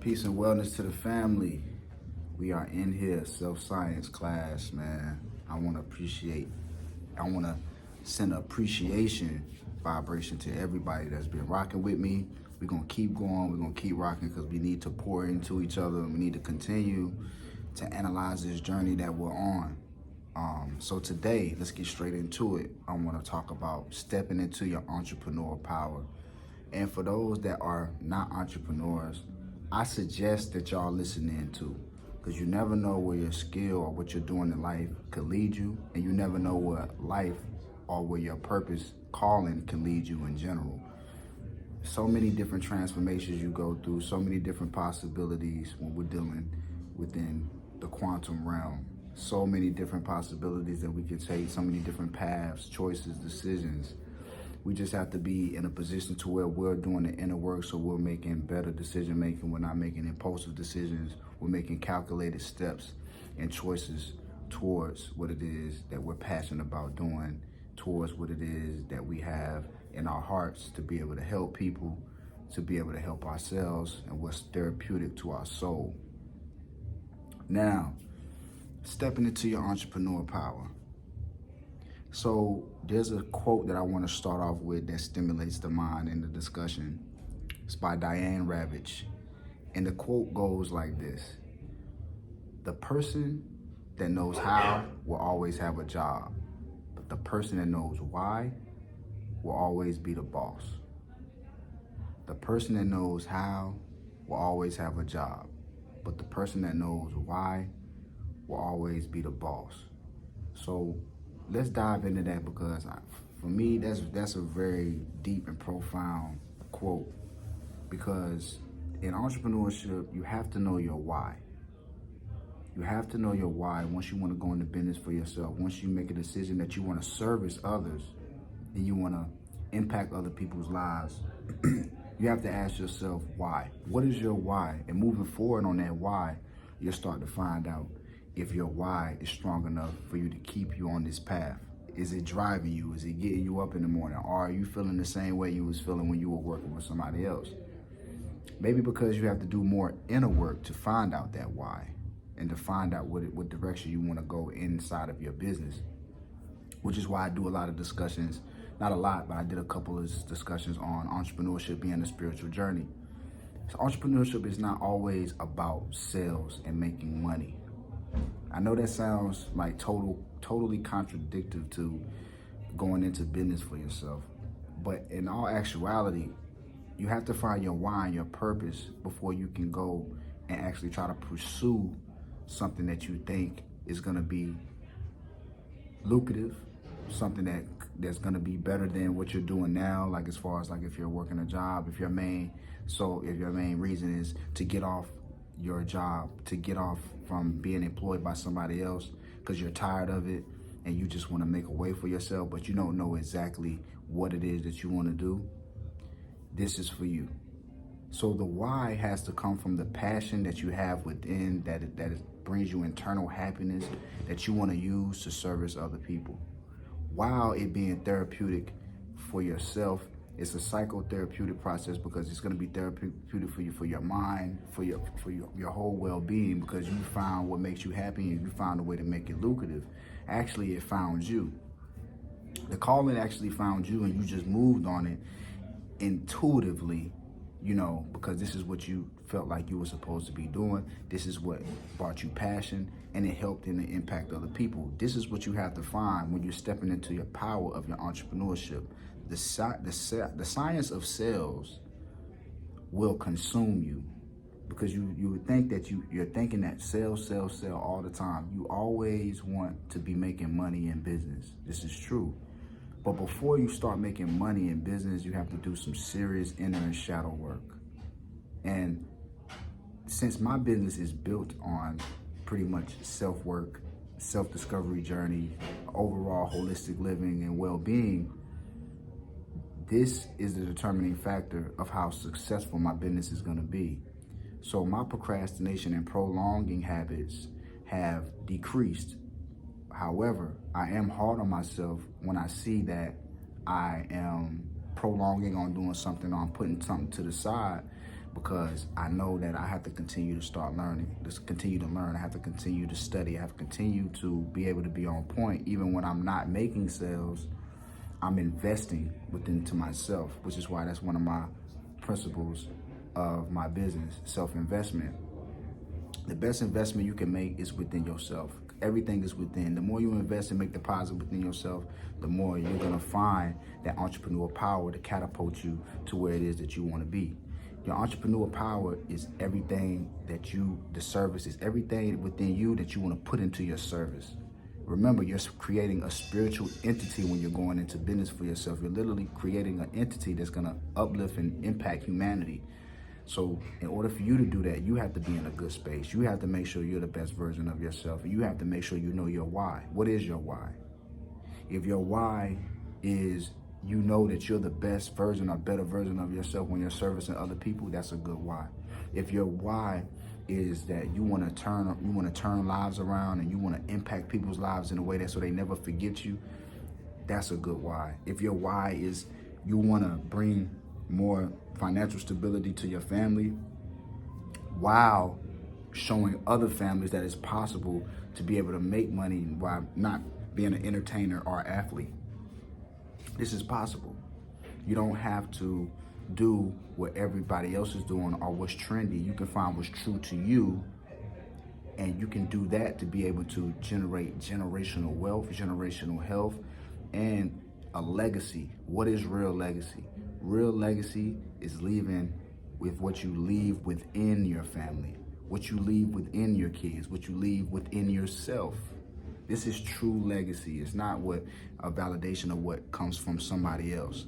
Peace and wellness to the family. We are in here, self-science class, man. I want to send an appreciation vibration to everybody that's been rocking with me. We're going to keep going. We're going to keep rocking because we need to pour into each other. And we need to continue to analyze this journey that we're on. So today, let's get straight into it. I want to talk about stepping into your entrepreneurial power. And for those that are not entrepreneurs, I suggest that y'all listen in too, because you never know where your skill or what you're doing in life could lead you, and you never know what life or where your purpose, calling can lead you in general. So many different transformations you go through, so many different possibilities when we're dealing within the quantum realm. So many different possibilities that we can take, so many different paths, choices, decisions. We just have to be in a position to where we're doing the inner work, so we're making better decision making. We're not making impulsive decisions. We're making calculated steps and choices towards what it is that we're passionate about doing, towards what it is that we have in our hearts to be able to help people, to be able to help ourselves, and what's therapeutic to our soul. Now, stepping into your entrepreneurial power. So there's a quote that I want to start off with that stimulates the mind in the discussion. It's by Diane Ravitch. And the quote goes like this: the person that knows how will always have a job, but the person that knows why will always be the boss. The person that knows how will always have a job, but the person that knows why will always be the boss. So let's dive into that, because for me, that's a very deep and profound quote, because in entrepreneurship, you have to know your why. You have to know your why once you want to go into business for yourself. Once you make a decision that you want to service others and you want to impact other people's lives, you have to ask yourself why. What is your why? And moving forward on that why, you'll start to find out if your why is strong enough for you to keep you on this path. Is it driving you? Is it getting you up in the morning? Or are you feeling the same way you was feeling when you were working with somebody else? Maybe because you have to do more inner work to find out that why and to find out what direction you want to go inside of your business, which is why I do a lot of discussions, not a lot, but I did a couple of discussions on entrepreneurship being a spiritual journey. So entrepreneurship is not always about sales and making money. I know that sounds like totally contradictory to going into business for yourself, but in all actuality, you have to find your why and your purpose before you can go and actually try to pursue something that you think is going to be lucrative, something that's going to be better than what you're doing now. Like as far as like if you're working a job, if your main reason is to get off your job, to get off from being employed by somebody else because you're tired of it and you just want to make a way for yourself, but you don't know exactly what it is that you want to do, this is for you. So the why has to come from the passion that you have within, that brings you internal happiness that you want to use to service other people. While it being therapeutic for yourself, it's a psychotherapeutic process, because it's going to be therapeutic for you, for your mind, for your whole well-being, because you found what makes you happy and you found a way to make it lucrative. Actually, it found you. The calling actually found you, and you just moved on it intuitively, because this is what you felt like you were supposed to be doing. This is what brought you passion, and it helped in the impact other people. This is what you have to find when you're stepping into your power of your entrepreneurship. The science of sales will consume you, because you would think that you're thinking that sell all the time. You always want to be making money in business. This is true. But before you start making money in business, you have to do some serious inner and shadow work. And since my business is built on pretty much self-work, self-discovery journey, overall holistic living and well-being, this is the determining factor of how successful my business is going to be. So my procrastination and prolonging habits have decreased. However, I am hard on myself when I see that I am prolonging on doing something, or I'm putting something to the side, because I know that I have to continue to start learning, just continue to learn. I have to continue to study. I have to continue to be able to be on point. Even when I'm not making sales, I'm investing into myself, which is why that's one of my principles of my business, self-investment. The best investment you can make is within yourself. Everything is within. The more you invest and make deposit within yourself, the more you're gonna find that entrepreneurial power to catapult you to where it is that you wanna be. Your entrepreneurial power is everything the service is everything within you that you wanna put into your service. Remember, you're creating a spiritual entity when you're going into business for yourself. You're literally creating an entity that's gonna uplift and impact humanity. So in order for you to do that, you have to be in a good space. You have to make sure you're the best version of yourself. And you have to make sure you know your why. What is your why? If your why is you know that you're the best version or better version of yourself when you're servicing other people, that's a good why. If your why is that you want to turn lives around and you want to impact people's lives in a way that so they never forget you, that's a good why. If your why is you want to bring more financial stability to your family while showing other families that it's possible to be able to make money while not being an entertainer or athlete. This is possible. You don't have to do what everybody else is doing or what's trendy. You can find what's true to you, and you can do that to be able to generate generational wealth, generational health, and a legacy. What is real legacy? Real legacy is leaving with what you leave within your family, what you leave within your kids, what you leave within yourself. This is true legacy. It's not a validation of what comes from somebody else.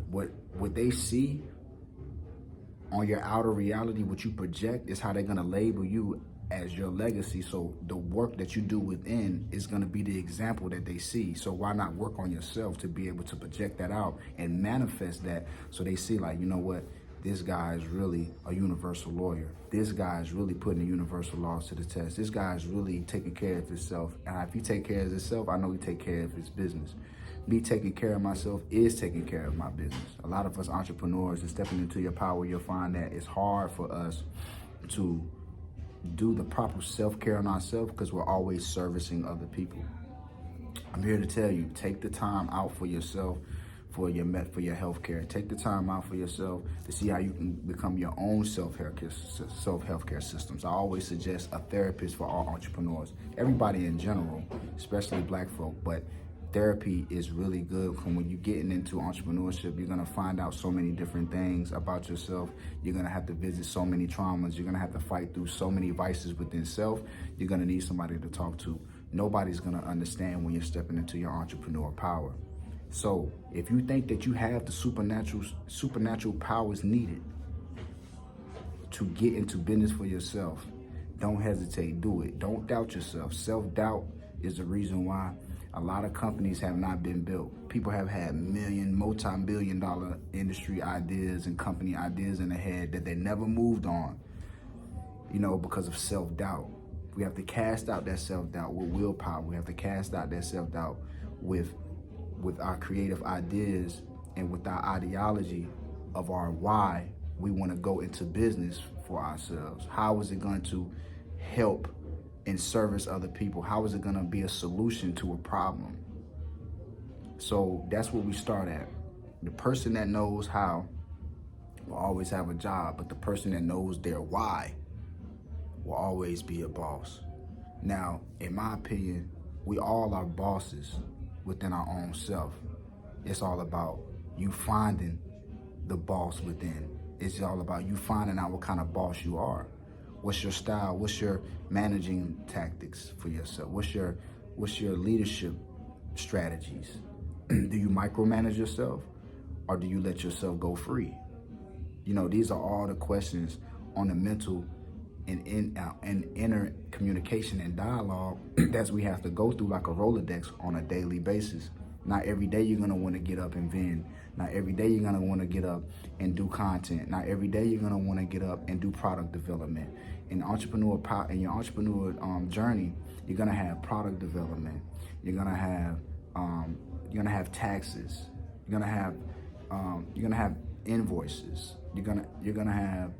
What they see on your outer reality, what you project, is how they're gonna label you as your legacy. So the work that you do within is gonna be the example that they see. So why not work on yourself to be able to project that out and manifest that, so they see, like, you know what, this guy is really a universal lawyer. This guy is really putting the universal laws to the test. This guy is really taking care of himself. And if he take care of himself, I know he take care of his business. Me taking care of myself is taking care of my business. A lot of us entrepreneurs and stepping into your power, you'll find that it's hard for us to do the proper self-care on ourselves because we're always servicing other people. I'm here to tell you, take the time out for yourself, for your healthcare. Take the time out for yourself to see how you can become your own self-healthcare systems. I always suggest a therapist for all entrepreneurs, everybody in general, especially Black folk, but therapy is really good. When you're getting into entrepreneurship, you're gonna find out so many different things about yourself. You're gonna have to visit so many traumas. You're gonna have to fight through so many vices within self. You're gonna need somebody to talk to. Nobody's gonna understand when you're stepping into your entrepreneur power. So if you think that you have the supernatural powers needed to get into business for yourself, don't hesitate, do it. Don't doubt yourself. Self-doubt is the reason why a lot of companies have not been built. People have had multi-billion-dollar industry ideas and company ideas in their head that they never moved on, because of self-doubt. We have to cast out that self-doubt with willpower. We have to cast out that self-doubt with our creative ideas and with our ideology of our why we want to go into business for ourselves. How is it going to help and service other people? How is it going to be a solution to a problem? So that's where we start at. The person that knows how will always have a job, but the person that knows their why will always be a boss. Now, in my opinion, we all are bosses within our own self. It's all about you finding the boss within. It's all about you finding out what kind of boss you are. What's your style? What's your managing tactics for yourself? What's your leadership strategies? Do you micromanage yourself, or do you let yourself go free? These are all the questions on the mental and inner communication and dialogue that we have to go through like a Rolodex on a daily basis. Not every day you're gonna want to get up and vend. Not every day you're gonna want to get up and do content. Not every day you're gonna want to get up and do product development. In your entrepreneur journey, you're gonna have product development. You're gonna have taxes. You're gonna have invoices. You're gonna have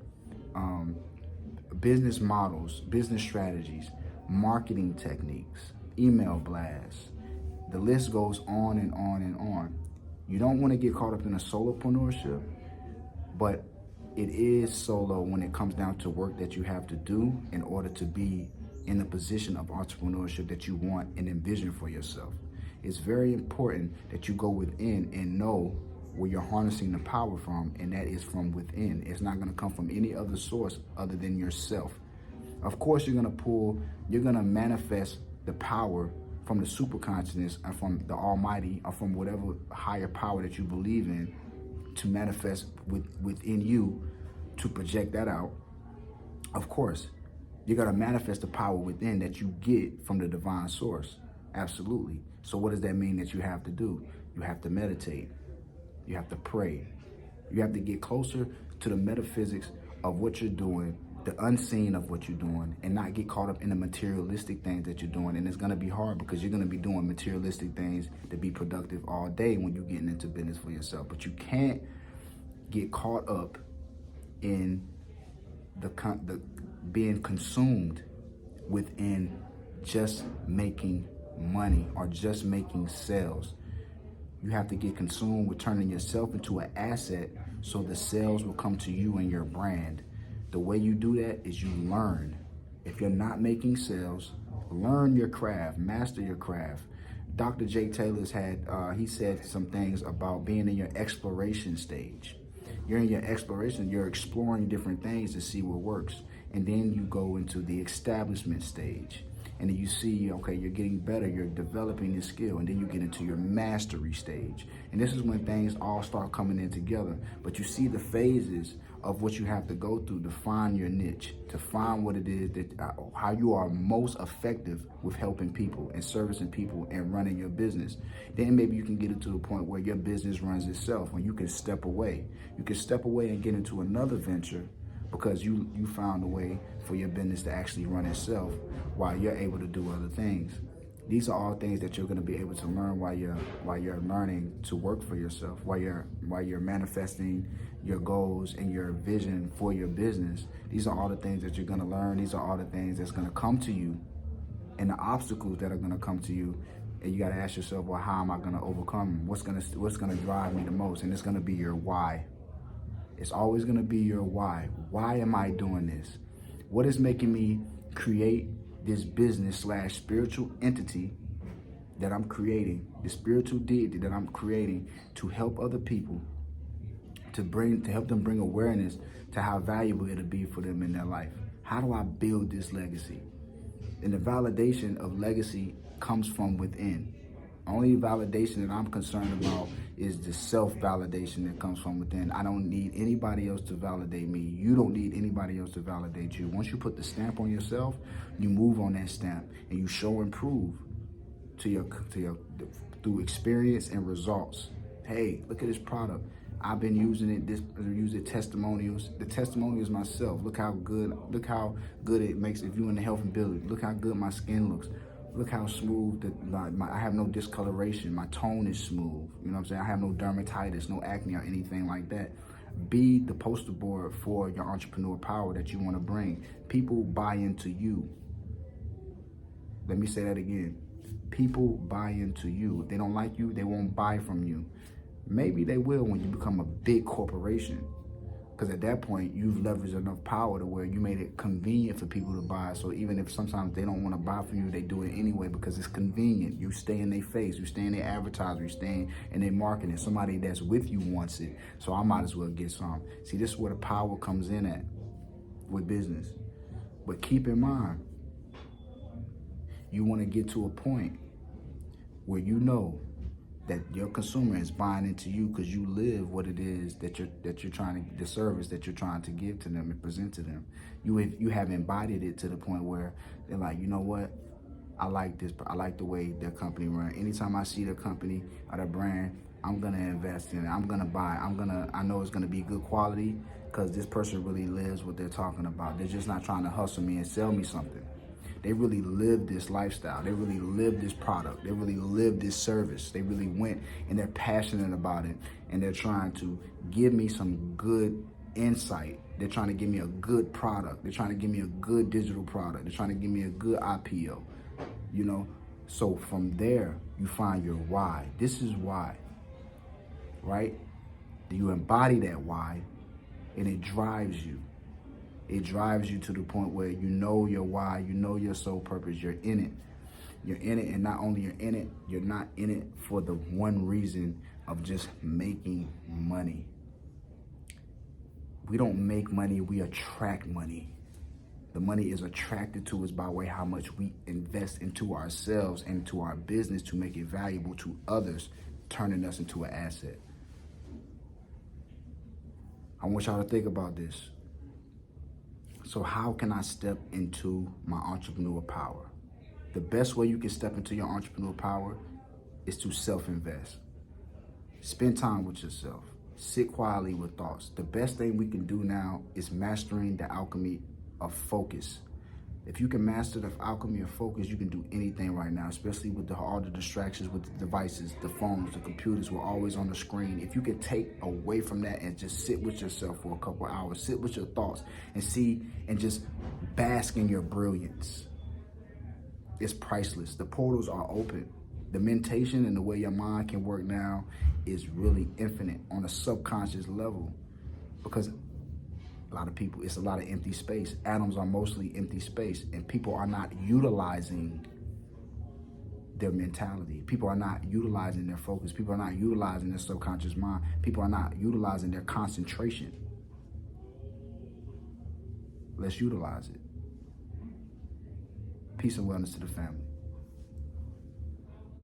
business models, business strategies, marketing techniques, email blasts. The list goes on and on and on. You don't want to get caught up in a solopreneurship, but it is solo when it comes down to work that you have to do in order to be in the position of entrepreneurship that you want and envision for yourself. It's very important that you go within and know where you're harnessing the power from, and that is from within. It's not going to come from any other source other than yourself. Of course, you're going to manifest the power from the superconsciousness and from the Almighty or from whatever higher power that you believe in to manifest within you to project that out. Of course, you're going to manifest the power within that you get from the divine source. Absolutely. So what does that mean that you have to do? You have to meditate. You have to pray. You have to get closer to the metaphysics of what you're doing, the unseen of what you're doing, and not get caught up in the materialistic things that you're doing. And it's going to be hard because you're going to be doing materialistic things to be productive all day when you're getting into business for yourself. But you can't get caught up in the being consumed within just making money or just making sales. You have to get consumed with turning yourself into an asset so the sales will come to you and your brand. The way you do that is you learn. If you're not making sales, learn your craft, master your craft. Dr. Jake Taylor's he said some things about being in your exploration stage. You're in your exploration, you're exploring different things to see what works. And then you go into the establishment stage. And then you see, okay, you're getting better, you're developing this skill, and then you get into your mastery stage. And this is when things all start coming in together. But you see the phases of what you have to go through to find your niche, to find what it is that how you are most effective with helping people and servicing people and running your business. Then maybe you can get it to a point where your business runs itself, when you can step away. You can step away and get into another venture because you found a way for your business to actually run itself while you're able to do other things. These are all things that you're going to be able to learn while you're learning to work for yourself, while you're manifesting your goals and your vision for your business. These are all the things that you're going to learn. These are all the things that's going to come to you and the obstacles that are going to come to you. And you got to ask yourself, well, how am I going to overcome? What's going to drive me the most? And it's going to be your why. It's always going to be your why. Why am I doing this? What is making me create this business / spiritual entity that I'm creating, the spiritual deity that I'm creating to help other people, to help them bring awareness to how valuable it'll be for them in their life? How do I build this legacy? And the validation of legacy comes from within. Only validation that I'm concerned about is the self-validation that comes from within. I don't need anybody else to validate me. You don't need anybody else to validate you. Once you put the stamp on yourself, you move on that stamp and you show and prove through experience and results. Hey, look at this product. I've been using it. Using testimonials. The testimonials myself. Look how good it makes if you're in the health and beauty. Look how good my skin looks. Look how smooth I have no discoloration. My tone is smooth. You know what I'm saying? I have no dermatitis, no acne or anything like that. Be the poster board for your entrepreneur power that you want to bring. People buy into you. Let me say that again. People buy into you. If they don't like you, they won't buy from you. Maybe they will when you become a big corporation. Because at that point, you've leveraged enough power to where you made it convenient for people to buy. So even if sometimes they don't want to buy from you, they do it anyway because it's convenient. You stay in their face. You stay in their advertising. You stay in their marketing. Somebody that's with you wants it. So I might as well get some. See, this is where the power comes in at with business. But keep in mind, you want to get to a point where you know that your consumer is buying into you because you live what it is that you're trying to, the service that you're trying to give to them and present to them. You have embodied it to the point where they're like, you know what? I like this. I like the way their company runs. Anytime I see their company or their brand, I'm gonna invest in it. I'm gonna buy. I know it's gonna be good quality because this person really lives what they're talking about. They're just not trying to hustle me and sell me something. They really live this lifestyle. They really live this product. They really live this service. They really went and they're passionate about it. And they're trying to give me some good insight. They're trying to give me a good product. They're trying to give me a good digital product. They're trying to give me a good IPO, you know? So from there, you find your why. This is why, right? You embody that why, and it drives you. It drives you to the point where you know your why, you know your sole purpose, you're in it. You're in it, and not only you're in it, you're not in it for the one reason of just making money. We don't make money, we attract money. The money is attracted to us by way how much we invest into ourselves and to our business to make it valuable to others, turning us into an asset. I want y'all to think about this. So how can I step into my entrepreneurial power? The best way you can step into your entrepreneurial power is to self-invest. Spend time with yourself. Sit quietly with thoughts. The best thing we can do now is mastering the alchemy of focus. If you can master the alchemy of focus, you can do anything right now, especially with all the distractions with the devices, the phones, the computers. We're always on the screen. If you can take away from that and just sit with yourself for a couple of hours, sit with your thoughts and see and just bask in your brilliance, it's priceless. The portals are open. The mentation and the way your mind can work now is really infinite on a subconscious level, because a lot of people, it's a lot of empty space. Atoms are mostly empty space, and people are not utilizing their mentality. People are not utilizing their focus. People are not utilizing their subconscious mind. People are not utilizing their concentration. Let's utilize it. Peace and wellness to the family.